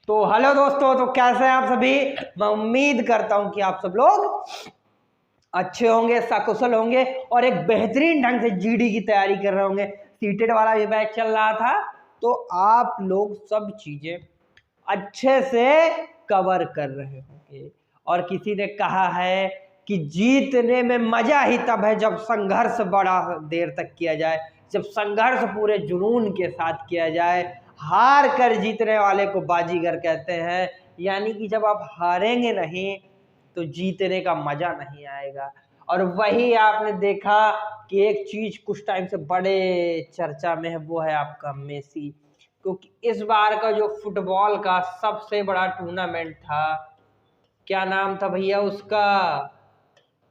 तो हेलो दोस्तों, तो कैसे हैं आप सभी। मैं उम्मीद करता हूं कि आप सब लोग अच्छे होंगे, सकुशल होंगे और एक बेहतरीन ढंग से जीडी की तैयारी कर रहे होंगे। सीटेड वाला भी बैच चल रहा था, तो आप लोग सब चीजें अच्छे से कवर कर रहे होंगे। और किसी ने कहा है कि जीतने में मजा ही तब है जब संघर्ष बड़ा देर तक किया जाए, जब संघर्ष पूरे जुनून के साथ किया जाए। हार कर जीतने वाले को बाजीगर कहते हैं, यानी कि जब आप हारेंगे नहीं तो जीतने का मजा नहीं आएगा। और वही आपने देखा कि एक चीज कुछ टाइम से बड़े चर्चा में है, वो है आपका मेसी। क्योंकि इस बार का जो फुटबॉल का सबसे बड़ा टूर्नामेंट था, क्या नाम था भैया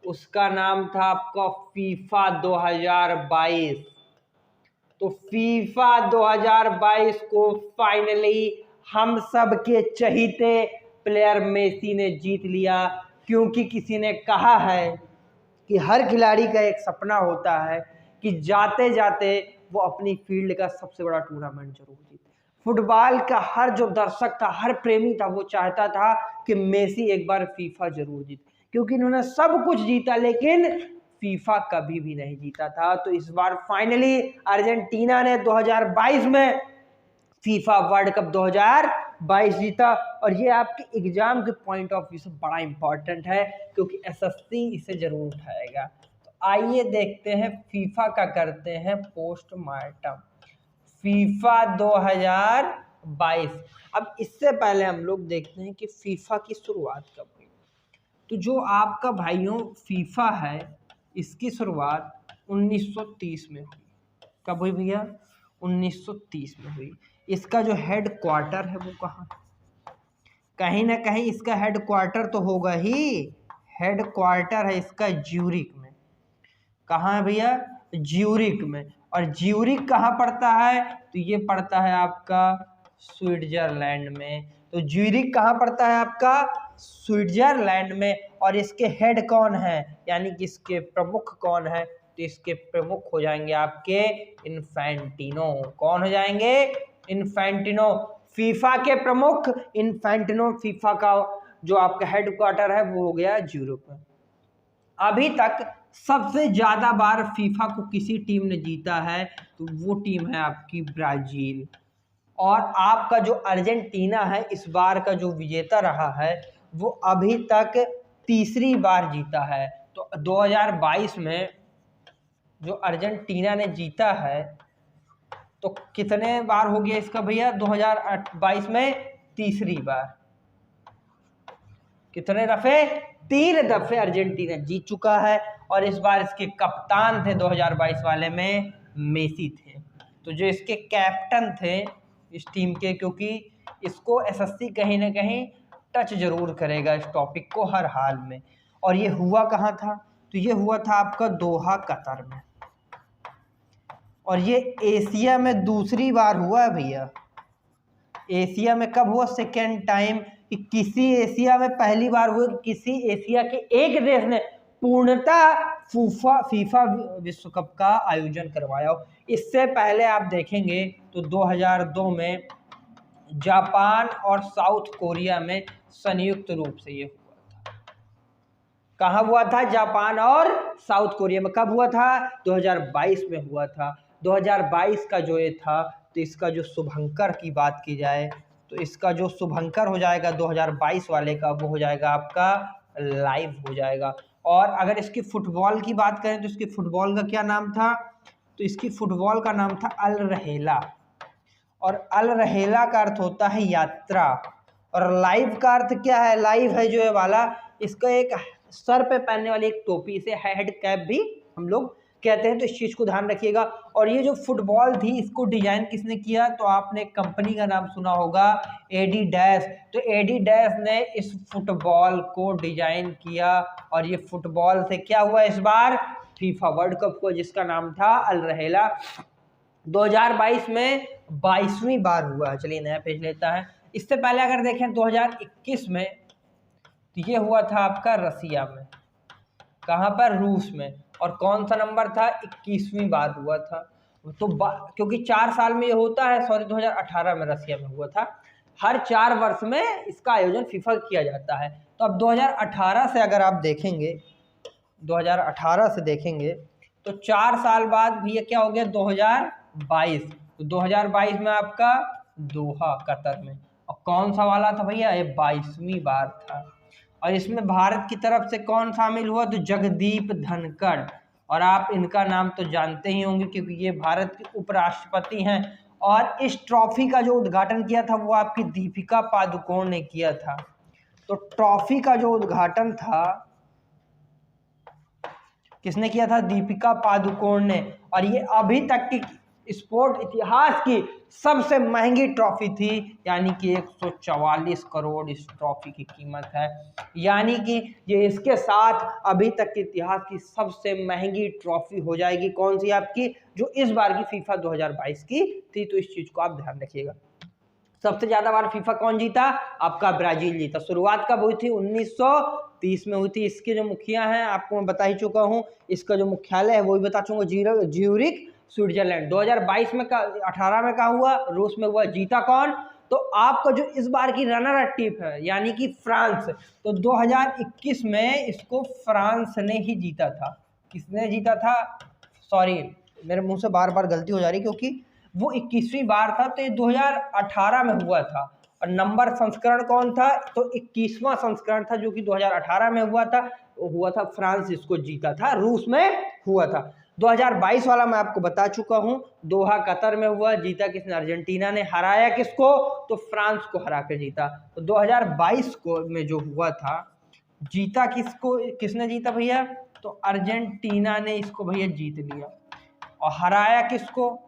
उसका नाम था आपका फीफा 2022। तो फीफा 2022 को फाइनली हम सब के चहीते प्लेयर मेसी ने जीत लिया। क्योंकि किसी ने कहा है कि हर खिलाड़ी का एक सपना होता है कि जाते जाते वो अपनी फील्ड का सबसे बड़ा टूर्नामेंट जरूर जीते। फुटबॉल का हर जो दर्शक था, हर प्रेमी था, वो चाहता था कि मेसी एक बार फीफा जरूर जीते, क्योंकि इन्होंने सब कुछ जीता लेकिन फीफा कभी भी नहीं जीता था। तो इस बार फाइनली अर्जेंटीना ने 2022 में फीफा वर्ल्ड कप 2022 जीता। और ये आपके एग्जाम के पॉइंट ऑफ व्यू से बड़ा इंपॉर्टेंट है, क्योंकि एसएससी इसे जरूर उठाएगा। तो आइए देखते हैं फीफा का करते हैं पोस्टमार्टम फीफा 2022। अब इससे पहले हम लोग देखते हैं कि फीफा की शुरुआत कब हुई। तो जो आपका भाइयों फीफा है, इसकी शुरुआत 1930 में हुई। कब हुई भैया? 1930 में हुई। इसका जो हेड क्वार्टर है वो कहाँ? कहीं ना कहीं इसका हेड क्वार्टर तो होगा ही। हेड क्वार्टर है इसका ज्यूरिक में। कहाँ है भैया? ज्यूरिक में। और ज्यूरिक कहाँ पड़ता है? तो ये पड़ता है आपका स्विट्जरलैंड में। तो ज्यूरिक कहाँ पड़ता है आपका? स्विट्जरलैंड में। और इसके हेड कौन है, यानी कि इसके प्रमुख कौन है? तो इसके प्रमुख हो जाएंगे आपके इन्फेंटिनो। कौन हो जाएंगे? इन्फेंटिनो। फीफा के प्रमुख इन्फेंटिनो। फीफा का जो आपका हेड क्वार्टर है वो हो गया ज्यूरिक में। अभी तक सबसे ज्यादा बार फीफा को किसी टीम ने जीता है तो वो टीम है आपकी ब्राजील। और आपका जो अर्जेंटीना है इस बार का जो विजेता रहा है वो अभी तक तीसरी बार जीता है। तो 2022 में जो अर्जेंटीना ने जीता है, तो कितने बार हो गया इसका भैया? 2022 में तीसरी बार। कितने दफे? 3 दफे अर्जेंटीना जीत चुका है। और इस बार इसके कप्तान थे 2022 वाले में मेसी थे। तो जो इसके कैप्टन थे इस टीम के, क्योंकि इसको एसएससी कहीं ना कहीं टच जरूर करेगा इस टॉपिक को हर हाल में। और ये हुआ कहाँ था? तो ये हुआ था आपका दोहा, कतर में। और ये एशिया में दूसरी बार हुआ है भैया। एशिया में कब हुआ? Second time. कि किसी एशिया में पहली बार हुआ कि किसी एशिया के एक देश ने पूर्णतः फीफा विश्व कप का आयोजन करवाया हो। इससे पहले आप देखेंगे तो 2002 में जापान और साउथ कोरिया में संयुक्त रूप से ये हुआ था। कहाँ हुआ था? जापान और साउथ कोरिया में। कब हुआ था? 2022 में हुआ था। 2022 का जो ये था, तो इसका जो शुभंकर की बात की जाए तो इसका जो शुभंकर हो जाएगा 2022 वाले का, वो हो जाएगा आपका लाइव हो जाएगा। और अगर इसकी फुटबॉल की बात करें तो इसकी फुटबॉल का क्या नाम था? तो इसकी फुटबॉल का नाम था अल रहेला। और अल रहेला का अर्थ होता है यात्रा। और लाइव का अर्थ क्या है? लाइव है जो है वाला, इसका एक सर पे पहनने वाली एक टोपी, इसे हेड कैप भी हम लोग कहते हैं। तो इस चीज को ध्यान रखिएगा। और ये जो फुटबॉल थी इसको डिजाइन किसने किया? तो आपने कंपनी का नाम सुना होगा, एडिडास। तो एडिडास ने इस फुटबॉल को डिजाइन किया। और ये फुटबॉल से क्या हुआ इस बार? फीफा वर्ल्ड कप को, जिसका नाम था अल रहेला। 2022 में 22वीं बार हुआ। चलिए नया पेज लेता है। इससे पहले अगर देखें 2021 में, तो ये हुआ था आपका रसिया में। कहाँ पर? रूस में। और कौन सा नंबर था? 21वीं बार हुआ था। तो क्योंकि 4 साल में ये होता है, सॉरी 2018 में रसिया में हुआ था। हर 4 वर्ष में इसका आयोजन फीफा किया जाता है। तो अब 2018 से अगर आप देखेंगे, 2018 से देखेंगे तो 4 साल बाद भैया क्या हो गया 2022। तो 2022 में आपका दोहा कतर में, और कौन सा वाला था भैया, ये 22वीं बार था। और इसमें भारत की तरफ से कौन शामिल हुआ, तो जगदीप धनखड़, और आप इनका नाम तो जानते ही होंगे क्योंकि ये भारत के उपराष्ट्रपति हैं। और इस ट्रॉफी का जो उद्घाटन किया था वो आपकी दीपिका पादुकोण ने किया था। तो ट्रॉफी का जो उद्घाटन था किसने किया था, दीपिका पादुकोण ने। और ये अभी तक की स्पोर्ट इतिहास की सबसे महंगी ट्रॉफी थी, यानी कि 144 करोड़ इस ट्रॉफी की कीमत है। यानी कि ये इसके साथ अभी तक के इतिहास की सबसे महंगी ट्रॉफी हो जाएगी। कौन सी आपकी, जो इस बार की फीफा 2022 की थी। तो इस चीज को आप ध्यान रखिएगा। सबसे ज्यादा बार फीफा कौन जीता, आपका ब्राजील जीता। शुरुआत कब हुई थी, 1930 में हुई थी। इसके जो मुखिया हैं आपको मैं बता ही चुका हूं, इसका जो मुख्यालय है वो भी बता चुका, ज्यूरिक स्विट्जरलैंड। 2022 में 18 में कहा हुआ, रूस में हुआ। जीता कौन, तो आपका जो इस बार की रनर अप टीम है यानी कि फ्रांस, तो 2021 में इसको फ्रांस ने ही जीता था। किसने जीता था, सॉरी मेरे मुंह से बार बार गलती हो जा रही क्योंकि वो 21वीं बार था, तो ये 2018 में हुआ था। और नंबर संस्करण कौन था, तो 21वां संस्करण था जो कि 2018 में हुआ था। वो हुआ था फ्रांस, इसको जीता था, रूस में हुआ था। 2022 वाला मैं आपको बता चुका हूं, दोहा कतर में हुआ। जीता किसने, अर्जेंटीना ने। हराया किसको, तो फ्रांस को हरा के जीता। तो 2022 को में जो हुआ था, जीता किसको, किसने जीता भैया, तो अर्जेंटीना ने इसको भैया जीत लिया। और हराया किसको,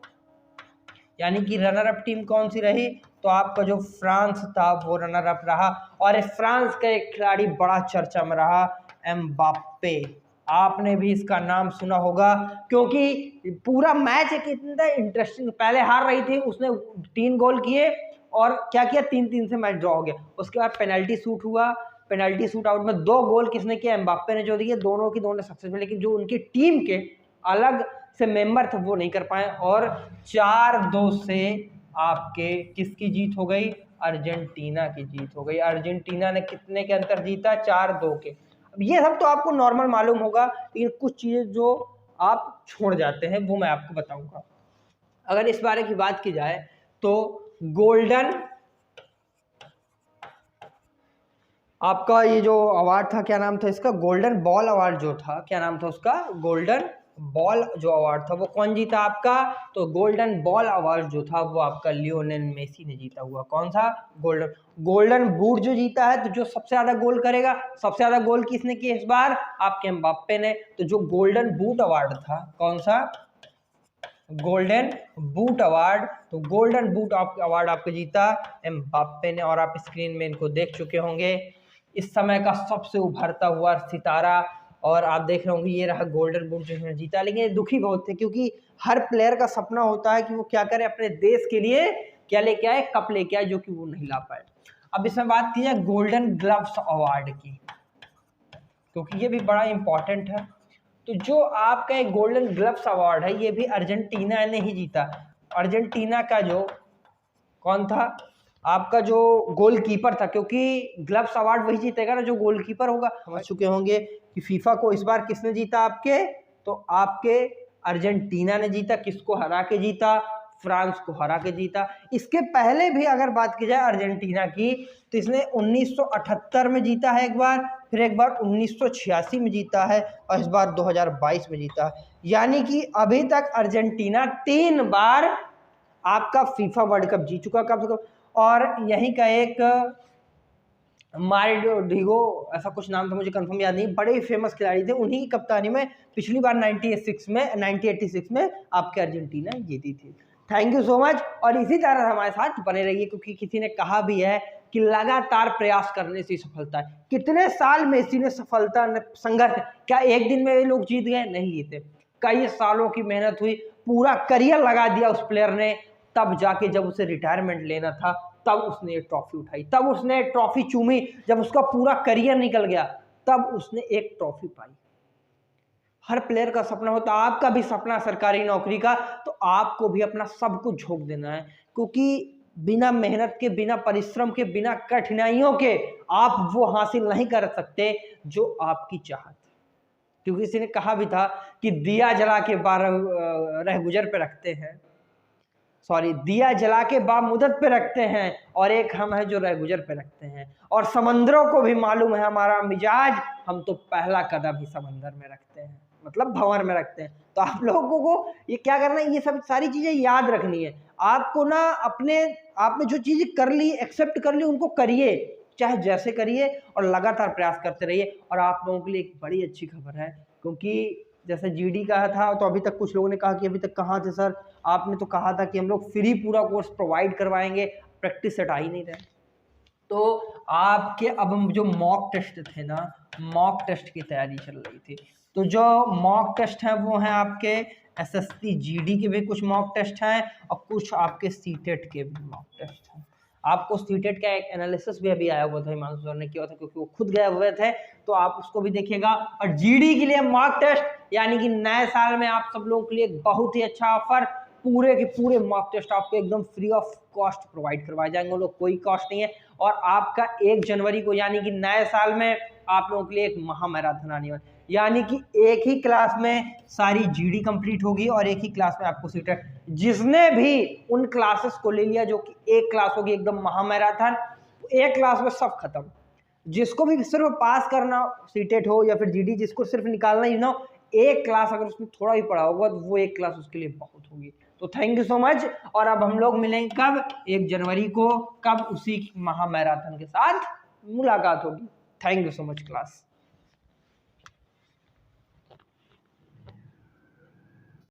यानी कि रनर अप टीम कौन सी रही, तो आपका जो फ्रांस था वो रनर अप रहा। और फ्रांस का एक खिलाड़ी बड़ा चर्चा में रहा, एम्बाप्पे। आपने भी इसका नाम सुना होगा क्योंकि पूरा मैच एक इतना इंटरेस्टिंग, पहले हार रही थी, उसने 3 गोल किए और क्या किया, 3-3 से मैच ड्रॉ हो गया। उसके बाद पेनल्टी शूट हुआ, पेनल्टी शूट आउट में 2 गोल किसने किया, एम्बाप्पे ने जो दिए, दोनों की दोनों सक्सेसफुल। लेकिन जो उनकी टीम के अलग से मेंबर थे वो नहीं कर पाए, और 4-2 से आपके किसकी जीत हो गई, अर्जेंटीना की जीत हो गई। अर्जेंटीना ने कितने के अंतर जीता, 4-2 के। अब ये सब तो आपको नॉर्मल मालूम होगा, लेकिन कुछ चीजें जो आप छोड़ जाते हैं वो मैं आपको बताऊंगा। अगर इस बारे की बात की जाए तो गोल्डन, आपका ये जो अवार्ड था क्या नाम था इसका, गोल्डन बॉल अवार्ड जो था, क्या नाम था उसका, गोल्डन बॉल जो अवार्ड था वो कौन जीता आपका, तो गोल्डन बॉल अवार्ड जो था वो आपका लियोनेल मेसी ने जीता हुआ। कौन सा, गोल्डन बूट जो जीता है, तो जो सबसे ज्यादा गोल करेगा, सबसे ज्यादा गोल किसने किए इस बार, आपके एम्बाप्पे ने। तो जो गोल्डन बूट अवार्ड था, कौन सा, गोल्डन बूट अवार्ड, तो गोल्डन बूट अवार्ड आपको जीता एम्बाप्पे ने। और आप स्क्रीन में इनको देख चुके होंगे, इस समय का सबसे उभरता हुआ सितारा। और आप देख रहे होंगे ये रहा गोल्डन बूट जिसने जीता। लेकिन ये दुखी बहुत थे क्योंकि हर प्लेयर का सपना होता है कि वो क्या करे, अपने देश के लिए क्या लेके आए, कप लेके आए, जो कि वो नहीं ला पाए। अब इसमें बात की जाए गोल्डन ग्लव्स अवार्ड की, क्योंकि ये भी बड़ा इंपॉर्टेंट है। तो जो आपका एक गोल्डन ग्लव्स अवार्ड है ये भी अर्जेंटीना ने ही जीता। अर्जेंटीना का जो कौन था, आपका जो गोलकीपर था, क्योंकि ग्लव्स अवार्ड वही जीतेगा ना जो गोलकीपर होगा। समझ चुके होंगे कि फीफा को इस बार किसने जीता आपके, तो आपके अर्जेंटीना ने जीता। किसको हरा के जीता, फ्रांस को हरा के जीता। इसके पहले भी अगर बात की जाए अर्जेंटीना की, तो इसने 1978 में जीता है एक बार, फिर एक बार 1986 में जीता है, और इस बार 2022 में जीता। यानी कि अभी तक अर्जेंटीना 3 बार आपका फीफा वर्ल्ड कप जीत चुका कब से कब। और यहीं का एक मारिडो ऐसा कुछ नाम था, मुझे कंफर्म याद नहीं, बड़े ही फेमस खिलाड़ी थे, उन्हीं की कप्तानी में पिछली बार 1986 में आपके अर्जेंटीना जीती थी। थैंक यू सो मच, और इसी तरह हमारे साथ बने रहिए, क्योंकि किसी ने कहा भी है कि लगातार प्रयास करने से सफलता है। कितने साल मेसी ने सफलता संघर्ष, क्या एक दिन में ये लोग जीत गए, नहीं जीते, कई सालों की मेहनत हुई, पूरा करियर लगा दिया उस प्लेयर ने, तब जाके जब उसे रिटायरमेंट लेना था तब उसने ये ट्रॉफी उठाई, तब उसने ट्रॉफी चूमी। जब उसका पूरा करियर निकल गया तब उसने एक ट्रॉफी पाई। हर प्लेयर का सपना होता है, आपका भी सपना सरकारी नौकरी का, तो आपको भी अपना सब कुछ झोंक देना है, क्योंकि बिना मेहनत के, बिना परिश्रम के, बिना कठिनाइयों के आप वो हासिल नहीं कर सकते जो आपकी चाहत है। क्योंकि किसी ने कहा भी था कि दिया जला के रह गुजर पे रखते हैं, सॉरी, दिया जला के मुदत पे रखते हैं, और एक हम है जो रह गुजर पे रखते हैं। और समंदरों को भी मालूम है हमारा मिजाज, हम तो पहला कदम ही समंदर में रखते हैं, मतलब भंवर में रखते हैं। तो आप लोगों को ये क्या करना है, ये सब सारी चीजें याद रखनी है आपको ना। आपने जो चीजें कर ली, एक्सेप्ट कर ली, उनको करिए, चाहे जैसे करिए, और लगातार प्रयास करते रहिए। और आप लोगों के लिए एक बड़ी अच्छी खबर है, क्योंकि जैसे जीडी का था तो अभी तक कुछ लोगों ने कहा कि अभी तक कहाँ थे सर, आपने तो कहा था कि हम लोग फ्री पूरा कोर्स प्रोवाइड करवाएंगे, प्रैक्टिस सेट आ ही नहीं रहे। तो आपके अब जो मॉक टेस्ट थे ना, मॉक टेस्ट की तैयारी चल रही थी। तो जो मॉक टेस्ट हैं वो हैं आपके एसएससी जीडी के भी कुछ मॉक टेस्ट हैं, और कुछ आपके सीटेट के भी मॉक टेस्ट हैं। आपको सीटेट का एक एनालिसिस भी अभी आया हुआ था, हिमांशु सर ने किया था, क्योंकि वो खुद गए हुए थे, तो आप उसको भी देखिएगा। और जीडी के लिए मॉक टेस्ट, यानी कि नए साल में आप सब लोगों के लिए एक बहुत ही अच्छा ऑफर, पूरे के पूरे मॉक टेस्ट आपको एकदम फ्री ऑफ कॉस्ट प्रोवाइड करवाए जाएंगे, वो लोग कोई कॉस्ट नहीं है। और आपका 1 जनवरी को, यानी कि नए साल में, आप लोगों के लिए एक महामैराथन आने वाला, यानी कि एक ही क्लास में सारी जीडी कंप्लीट होगी, और एक ही क्लास में आपको सीटेट। जिसने भी उन क्लासेस को ले लिया, जो कि एक क्लास होगी एकदम महामैराथन, एक क्लास में सब खत्म। जिसको भी सिर्फ पास करना, सीटेट हो या फिर जीडी, जिसको सिर्फ निकालना ही ना, एक क्लास अगर उसमें थोड़ा भी पढ़ा होगा तो वो एक क्लास उसके लिए बहुत होगी। तो थैंक यू सो मच। और अब हम लोग मिलेंगे कब, 1 जनवरी को, कब, उसी महामैराथन के साथ मुलाकात होगी। Thank you so much class.